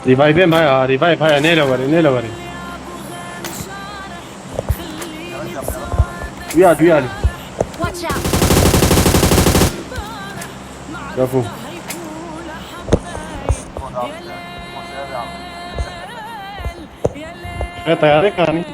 रिवाइव है भाई, रिवाइव है, नहीं लगा रही ويا Watch out! شافوا طيارة كاني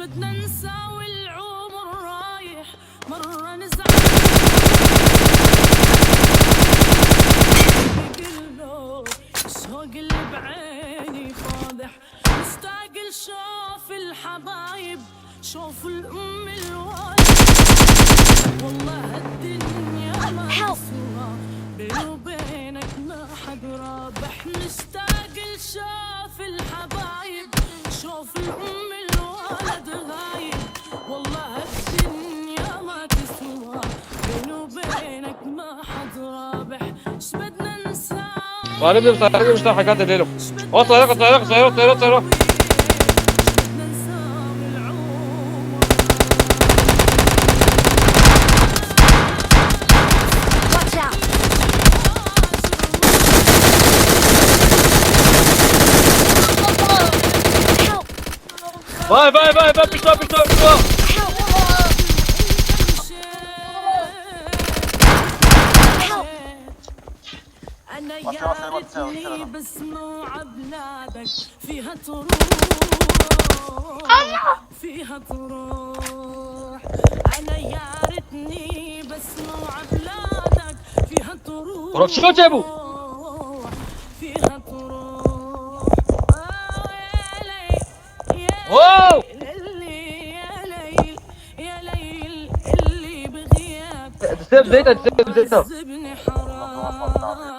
بدنا نساوي العمر رايح مرة نزعل بقلبه الشوق اللي بعيني فاضح مشتاق لشوف الحبايب شوف الأم الوالد والله الدنيا ما تسوى بيني وبينك ما حد رابح مشتاق لشوف الحبايب شوف الأم الولد غايب والله الدنيا ما تسوى بيني وبينك ما حد رابح ايش بدنا نساوي طالب مش حكاية الليلة طيارة باي بيشتغل أنا يا ريتني بسمع بلادك فيها تروح أنا يا ريتني بسمع بلادك فيها تروح شو جابوا فيها تروح واو يا ليل اللي بغياب تسيب زيتها حرام